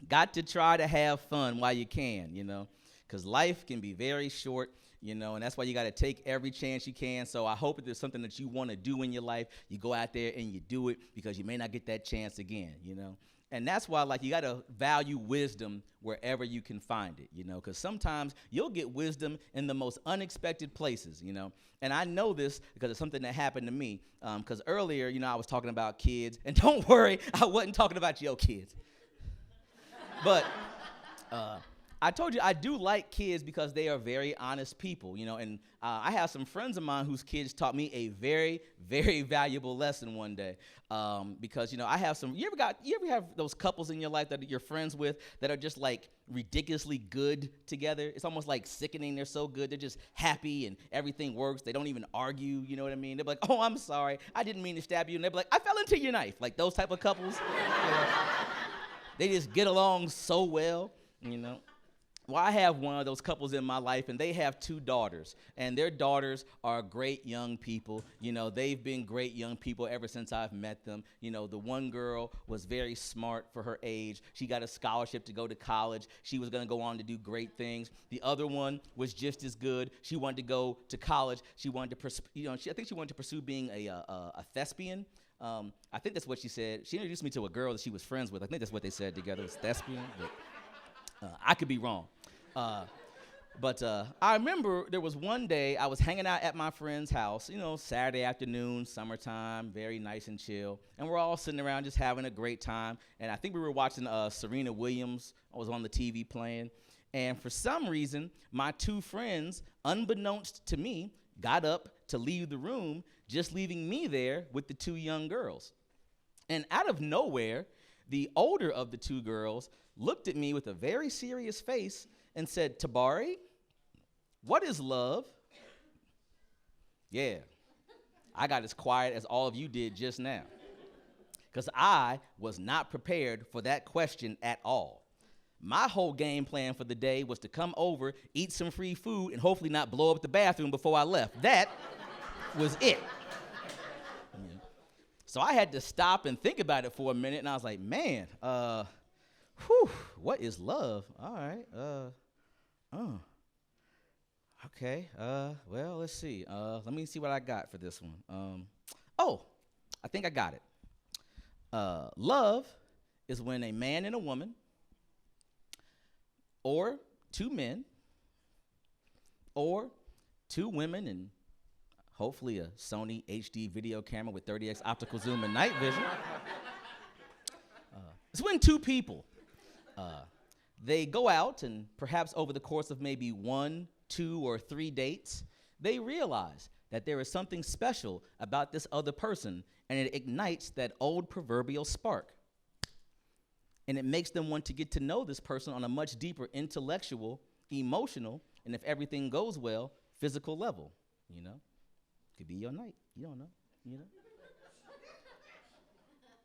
[SPEAKER 4] got to try to have fun while you can, you know, because life can be very short, you know, and that's why you got to take every chance you can. So I hope if there's something that you want to do in your life, you go out there and you do it, because you may not get that chance again, you know. And that's why, like, you got to value wisdom wherever you can find it, you know, because sometimes you'll get wisdom in the most unexpected places, you know. And I know this because it's something that happened to me, because earlier, you know, I was talking about kids. And don't worry, I wasn't talking about your kids. But I told you I do like kids because they are very honest people, you know, and I have some friends of mine whose kids taught me a very, very valuable lesson one day, because, you know, I have some, you ever have those couples in your life that you're friends with that are just like ridiculously good together? It's almost like sickening. They're so good. They're just happy and everything works. They don't even argue, you know what I mean? They're like, oh, I'm sorry. I didn't mean to stab you. And they're like, I fell into your knife. Like those type of couples. You know? They just get along so well, you know. Well, I have one of those couples in my life, and they have 2 daughters, and their daughters are great young people. You know, they've been great young people ever since I've met them. You know, the one girl was very smart for her age. She got a scholarship to go to college. She was going to go on to do great things. The other one was just as good. She wanted to go to college. She wanted to, I think she wanted to pursue being a thespian. I think that's what she said. She introduced me to a girl that she was friends with. I think that's what they said together, was thespian. But I could be wrong. But I remember there was one day I was hanging out at my friend's house, you know, Saturday afternoon, summertime, very nice and chill. And we're all sitting around just having a great time. And I think we were watching Serena Williams. I was on the TV playing. And for some reason, my 2 friends, unbeknownst to me, got up to leave the room, just leaving me there with the 2 young girls. And out of nowhere, the older of the 2 girls looked at me with a very serious face and said, Tabari, what is love? Yeah, I got as quiet as all of you did just now, because I was not prepared for that question at all. My whole game plan for the day was to come over, eat some free food, and hopefully not blow up the bathroom before I left. That was it. So I had to stop and think about it for a minute, and I was like, man, what is love? All right, okay, well, let's see. Let me see what I got for this one. I think I got it. Love is when a man and a woman, or 2 men, or 2 women, and hopefully a Sony HD video camera with 30x optical zoom and night vision. It's when 2 people, they go out, and perhaps over the course of maybe 1, 2, or 3 dates, they realize that there is something special about this other person, and it ignites that old proverbial spark. And it makes them want to get to know this person on a much deeper intellectual, emotional, and if everything goes well, physical level, you know? Could be your night. You don't know, you know?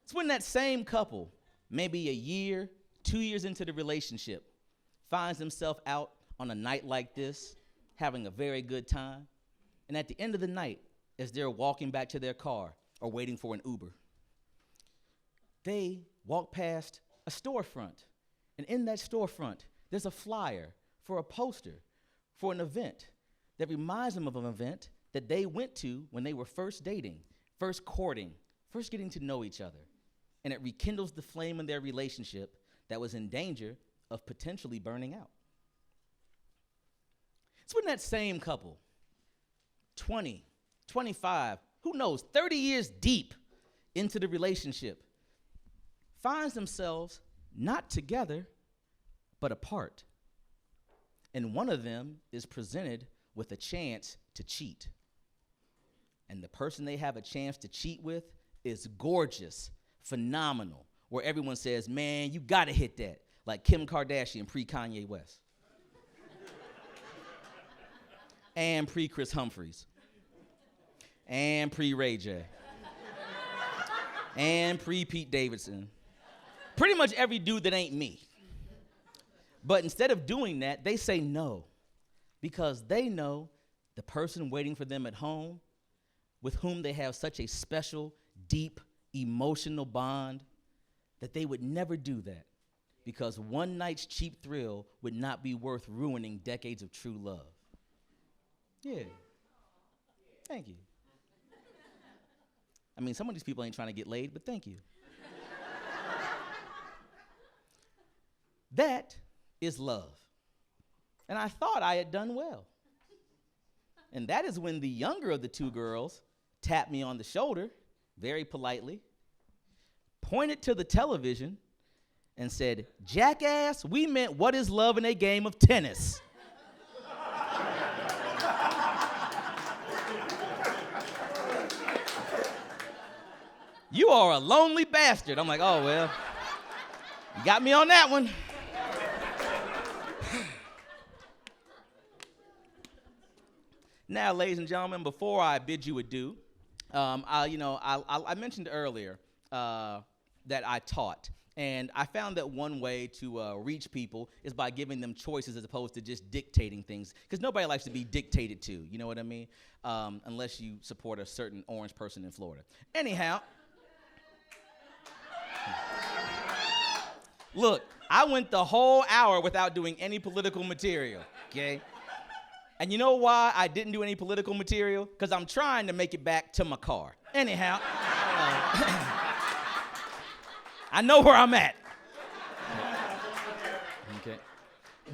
[SPEAKER 4] It's when that same couple, maybe a year, 2 years into the relationship, finds himself out on a night like this, having a very good time, and at the end of the night, as they're walking back to their car or waiting for an Uber, they walk past a storefront, and in that storefront, there's a flyer for a poster for an event that reminds them of an event that they went to when they were first dating, first courting, first getting to know each other. And it rekindles the flame in their relationship that was in danger of potentially burning out. It's when that same couple, 20, 25, who knows, 30 years deep into the relationship, finds themselves not together, but apart. And one of them is presented with a chance to cheat. And the person they have a chance to cheat with is gorgeous, phenomenal, where everyone says, man, you gotta hit that, like Kim Kardashian pre-Kanye West. And pre-Chris Humphries. And pre-Ray J. And pre-Pete Davidson. Pretty much every dude that ain't me. But instead of doing that, they say no, because they know the person waiting for them at home, with whom they have such a special, deep, emotional bond, that they would never do that, because one night's cheap thrill would not be worth ruining decades of true love. Yeah. Thank you. I mean, some of these people ain't trying to get laid, but thank you. That is love. And I thought I had done well. And that is when the younger of the two girls tapped me on the shoulder, very politely, pointed to the television, and said, "Jackass, we meant what is love in a game of tennis." You are a lonely bastard. I'm like, oh, well, you got me on that one. Now, ladies and gentlemen, before I bid you adieu, I mentioned earlier that I taught. And I found that one way to reach people is by giving them choices as opposed to just dictating things. Because nobody likes to be dictated to, you know what I mean? Unless you support a certain orange person in Florida. Anyhow, look, I went the whole hour without doing any political material, okay? And you know why I didn't do any political material? Because I'm trying to make it back to my car. Anyhow, I know where I'm at. Okay.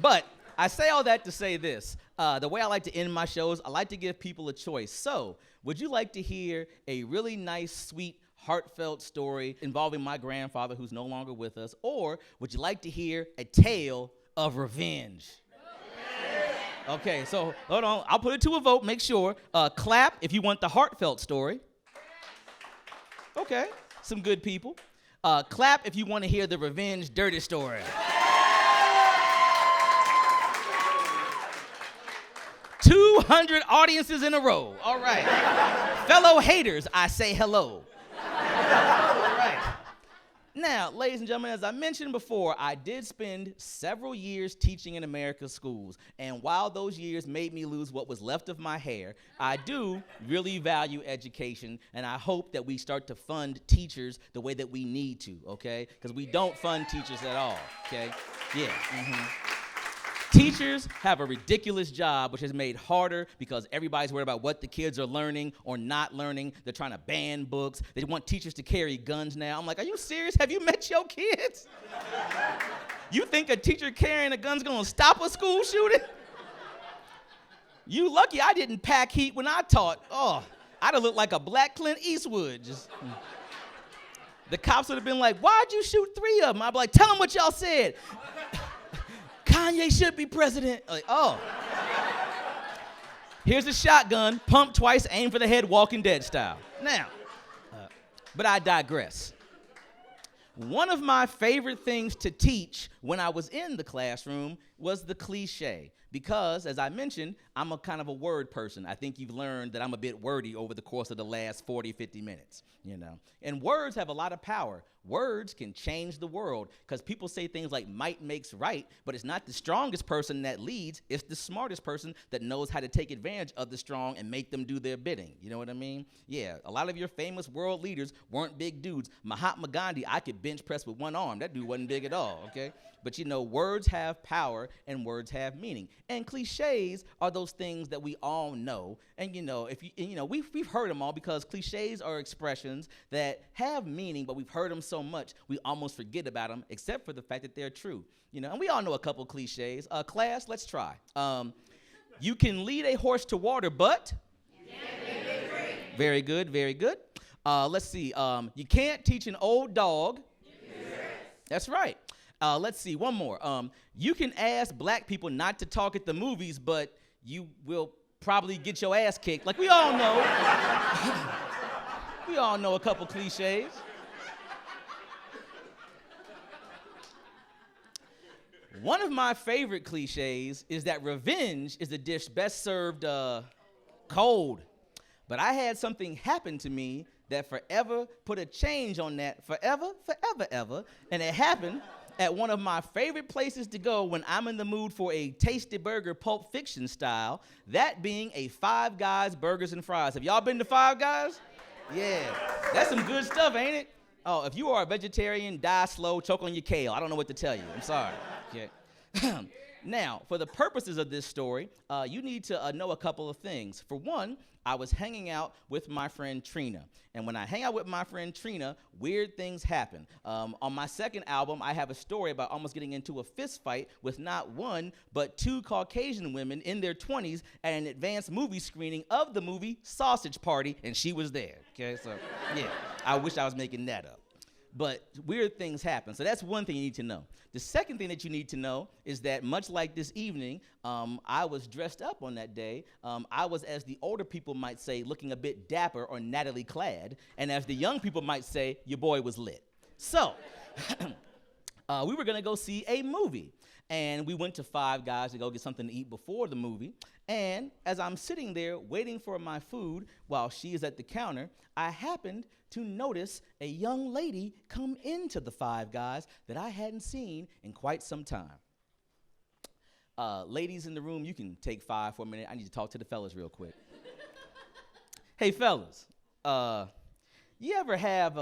[SPEAKER 4] But I say all that to say this. The way I like to end my shows, I like to give people a choice. So, would you like to hear a really nice, sweet, heartfelt story involving my grandfather who's no longer with us? Or would you like to hear a tale of revenge? Okay, so hold on. I'll put it to a vote. Make sure. Clap if you want the heartfelt story. Okay, some good people. Clap if you want to hear the revenge dirty story. 200 audiences in a row. All right. Fellow haters, I say hello. All right. Now, ladies and gentlemen, as I mentioned before, I did spend several years teaching in America's schools. And while those years made me lose what was left of my hair, I do really value education. And I hope that we start to fund teachers the way that we need to, okay? Because we don't fund teachers at all, okay? Yeah. Teachers have a ridiculous job, which is made harder because everybody's worried about what the kids are learning or not learning. They're trying to ban books. They want teachers to carry guns now. I'm like, are you serious? Have you met your kids? You think a teacher carrying a gun's gonna stop a school shooting? You lucky I didn't pack heat when I taught. Oh, I'd have looked like a black Clint Eastwood. The cops would have been like, why'd you shoot 3 of them? I'd be like, tell them what y'all said. Kanye should be president. Like, oh. Here's a shotgun, pump twice, aim for the head, Walking Dead style. Now, but I digress. One of my favorite things to teach when I was in the classroom was the cliché. Because, as I mentioned, I'm a kind of a word person. I think you've learned that I'm a bit wordy over the course of the last 40, 50 minutes, you know. And words have a lot of power. Words can change the world because people say things like might makes right, but it's not the strongest person that leads. It's the smartest person that knows how to take advantage of the strong and make them do their bidding. You know what I mean? Yeah, a lot of your famous world leaders weren't big dudes. Mahatma Gandhi, I could bench press with one arm. That dude wasn't big at all, okay? But you know, words have power and words have meaning. And cliches are those things that we all know. And you know, we've heard them all because cliches are expressions that have meaning, but we've heard them so much we almost forget about them, except for the fact that they're true. You know, and we all know a couple cliches. Class, let's try. You can lead a horse to water, but very good, very good. Let's see. You can't teach an old dog. That's right. Let's see, one more. You can ask black people not to talk at the movies, but you will probably get your ass kicked. Like, we all know. We all know a couple cliches. One of my favorite cliches is that revenge is a dish best served cold. But I had something happen to me that forever put a change on that, forever, ever. And it happened at one of my favorite places to go when I'm in the mood for a tasty burger, Pulp Fiction style, that being a Five Guys Burgers and Fries. Have y'all been to Five Guys? Yeah, that's some good stuff, ain't it? Oh, if you are a vegetarian, die slow, choke on your kale. I don't know what to tell you. I'm sorry. Okay. Now, for the purposes of this story, you need to know a couple of things. For one, I was hanging out with my friend Trina. And when I hang out with my friend Trina, weird things happen. On my second album, I have a story about almost getting into a fist fight with not one, but two Caucasian women in their 20s at an advanced movie screening of the movie Sausage Party, and she was there. Okay, so yeah, I wish I was making that up. But weird things happen. So that's one thing you need to know. The second thing that you need to know is that much like this evening, I was dressed up on that day. I was, as the older people might say, looking a bit dapper or nattily clad. And as the young people might say, your boy was lit. So we were going to go see a movie. And we went to Five Guys to go get something to eat before the movie. And as I'm sitting there waiting for my food while she is at the counter, I happened to notice a young lady come into the Five Guys that I hadn't seen in quite some time. Ladies in the room, you can take 5 for a minute. I need to talk to the fellas real quick. Hey, fellas, you ever have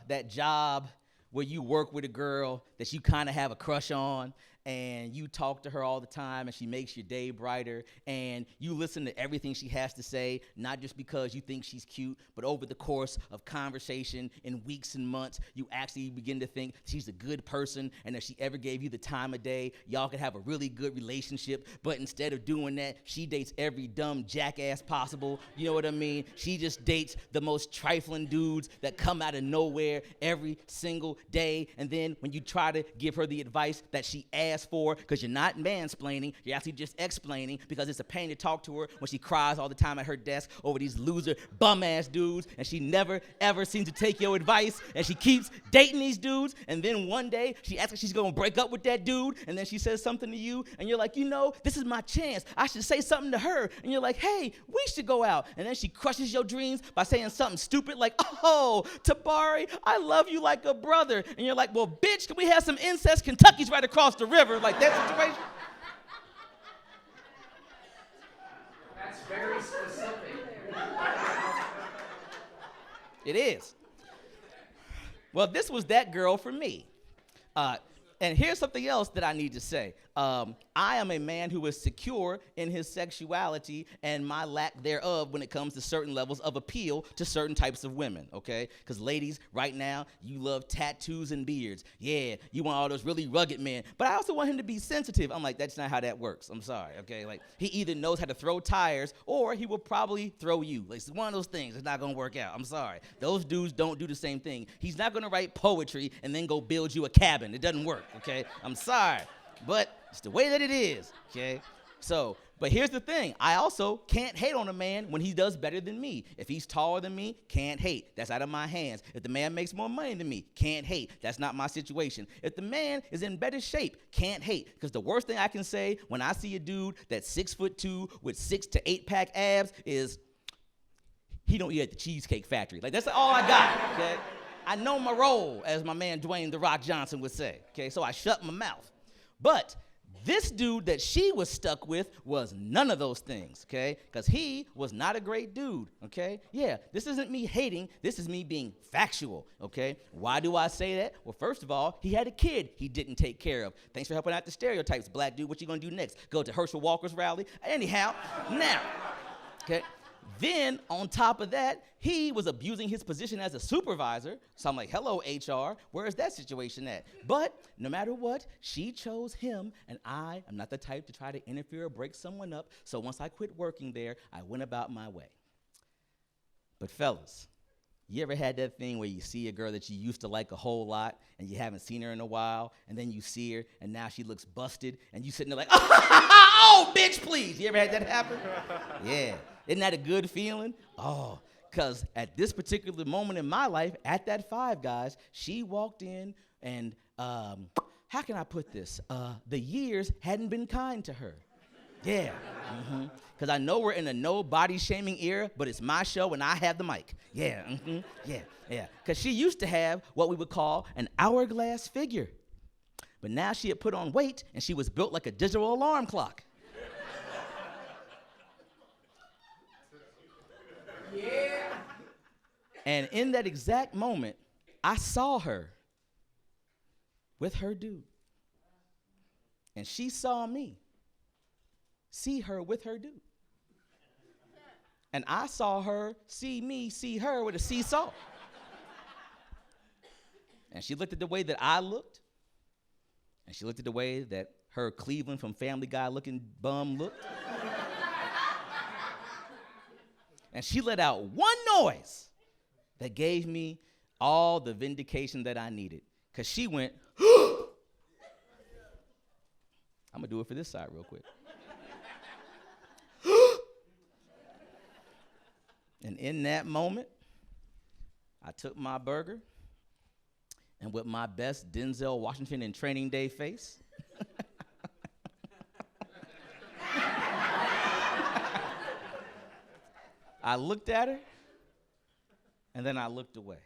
[SPEAKER 4] that job where you work with a girl that you kind of have a crush on, and you talk to her all the time, and she makes your day brighter, and you listen to everything she has to say, not just because you think she's cute, but over the course of conversation in weeks and months, you actually begin to think she's a good person, and if she ever gave you the time of day, y'all could have a really good relationship, but instead of doing that, she dates every dumb jackass possible, you know what I mean? She just dates the most trifling dudes that come out of nowhere every single day, and then when you try to give her the advice that she asked for, because you're not mansplaining, you're actually just explaining, because it's a pain to talk to her when she cries all the time at her desk over these loser bum-ass dudes, and she never, ever seems to take your advice, and she keeps dating these dudes, and then one day, she acts like she's gonna break up with that dude, and then she says something to you, and you're like, you know, this is my chance, I should say something to her, and you're like, hey, we should go out, and then she crushes your dreams by saying something stupid like, oh, Tabari, I love you like a brother, and you're like, well, bitch, can we have some incest? Kentucky's right across the river. Like that situation.
[SPEAKER 5] That's very specific.
[SPEAKER 4] It is. Well, this was that girl for me. And here's something else that I need to say. I am a man who is secure in his sexuality and my lack thereof when it comes to certain levels of appeal to certain types of women, okay? Because ladies, right now, you love tattoos and beards. Yeah, you want all those really rugged men. But I also want him to be sensitive. I'm like, that's not how that works. I'm sorry, okay? Like, he either knows how to throw tires or he will probably throw you. Like, it's one of those things that's not going to work out. I'm sorry. Those dudes don't do the same thing. He's not going to write poetry and then go build you a cabin. It doesn't work, okay? I'm sorry. But it's the way that it is, okay? So, but here's the thing. I also can't hate on a man when he does better than me. If he's taller than me, can't hate. That's out of my hands. If the man makes more money than me, can't hate. That's not my situation. If the man is in better shape, can't hate. Because the worst thing I can say when I see a dude that's 6'2" with 6 to 8 pack abs is he don't eat at the Cheesecake Factory. Like, that's all I got, okay? I know my role, as my man Dwayne "The Rock" Johnson would say, okay? So I shut my mouth. But this dude that she was stuck with was none of those things, okay? Because he was not a great dude, okay? Yeah, this isn't me hating. This is me being factual, okay? Why do I say that? Well, first of all, he had a kid he didn't take care of. Thanks for helping out the stereotypes, black dude. What you gonna do next? Go to Herschel Walker's rally? Anyhow, now, okay? Then, on top of that, he was abusing his position as a supervisor. So I'm like, hello, HR, where is that situation at? But no matter what, she chose him, and I am not the type to try to interfere or break someone up. So once I quit working there, I went about my way. But fellas, you ever had that thing where you see a girl that you used to like a whole lot, and you haven't seen her in a while, and then you see her, and now she looks busted, and you sitting there like, oh, bitch, please. You ever had that happen? Yeah. Isn't that a good feeling? Oh, because at this particular moment in my life, at that Five Guys, she walked in and, how can I put this? The years hadn't been kind to her. Yeah. Because I know we're in a no body shaming era, but it's my show and I have the mic. Yeah. Yeah. Because she used to have what we would call an hourglass figure. But now she had put on weight and she was built like a digital alarm clock.
[SPEAKER 5] Yeah.
[SPEAKER 4] And in that exact moment, I saw her with her dude. And she saw me see her with her dude. And I saw her see me see her with a seesaw. And she looked at the way that I looked. And she looked at the way that her Cleveland from Family Guy looking bum looked. And she let out one noise that gave me all the vindication that I needed. Because she went, I'm going to do it for this side real quick. And in that moment, I took my burger, and with my best Denzel Washington in Training Day face, I looked at her, and then I looked away.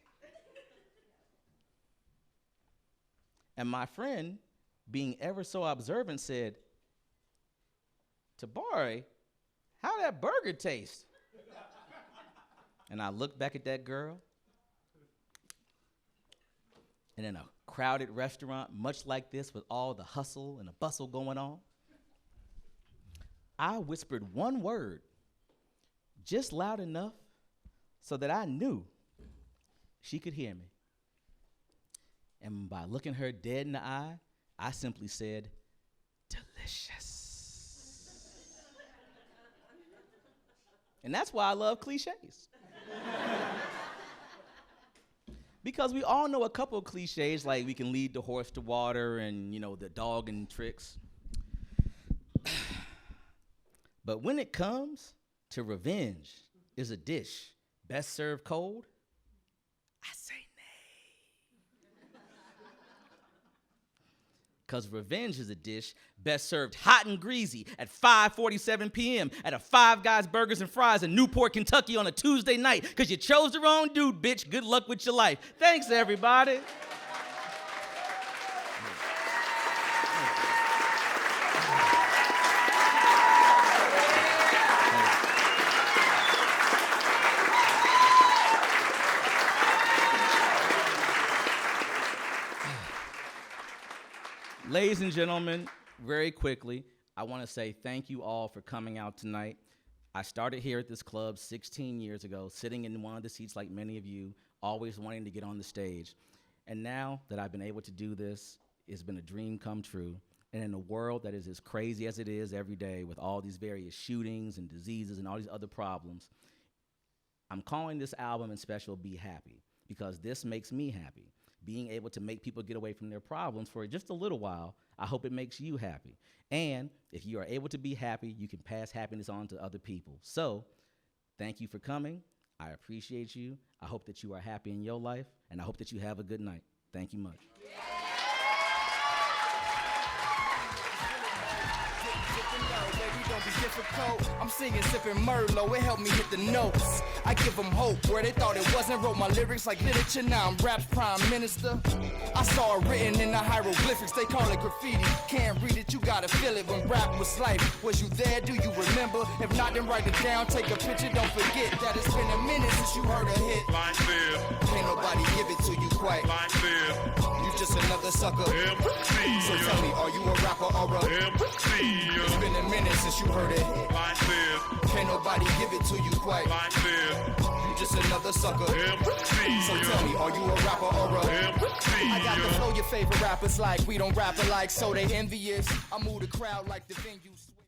[SPEAKER 4] And my friend, being ever so observant, said, Tabari, how that burger taste? And I looked back at that girl, and in a crowded restaurant, much like this, with all the hustle and the bustle going on, I whispered one word, just loud enough so that I knew she could hear me. And by looking her dead in the eye, I simply said, delicious. And that's why I love cliches. Because we all know a couple of cliches, like we can lead the horse to water and, the dog and tricks. But when it comes to revenge is a dish best served cold, I say nay. Because revenge is a dish best served hot and greasy at 5:47 p.m. at a Five Guys Burgers and Fries in Newport, Kentucky on a Tuesday night. Because you chose the wrong dude, bitch. Good luck with your life. Thanks, everybody. Ladies and gentlemen, very quickly, I want to say thank you all for coming out tonight. I started here at this club 16 years ago, sitting in one of the seats like many of you, always wanting to get on the stage. And now that I've been able to do this, it's been a dream come true. And in a world that is as crazy as it is every day with all these various shootings and diseases and all these other problems, I'm calling this album and special Be Happy, because this makes me happy. being able to make people get away from their problems for just a little while, I hope it makes you happy. And if you are able to be happy, you can pass happiness on to other people. So thank you for coming. I appreciate you. I hope that you are happy in your life, and I hope that you have a good night. Thank you much.
[SPEAKER 3] Don't be difficult. I'm singing, sipping Merlot. It helped me hit the notes. I give them hope where they thought it wasn't. Wrote my lyrics like literature. Now I'm rap's prime minister. I saw it written in the hieroglyphics. They call it graffiti. Can't read it, you gotta feel it. When rap was life, was you there? Do you remember? If not, then write it down. Take a picture. Don't forget that it's been a minute since you heard a hit.
[SPEAKER 1] Like this,
[SPEAKER 3] Can't nobody give it to you quite.
[SPEAKER 1] like this.
[SPEAKER 3] You just another sucker. So tell me, are you a rapper or a? It's been a minute since you heard it.
[SPEAKER 1] Like this,
[SPEAKER 3] Can't nobody give it to you quite.
[SPEAKER 1] like this.
[SPEAKER 3] You just another sucker. So tell me, are you a rapper or a? I got the flow your favorite rappers like. We don't rap alike, so they envious. I move the crowd like the venue switch.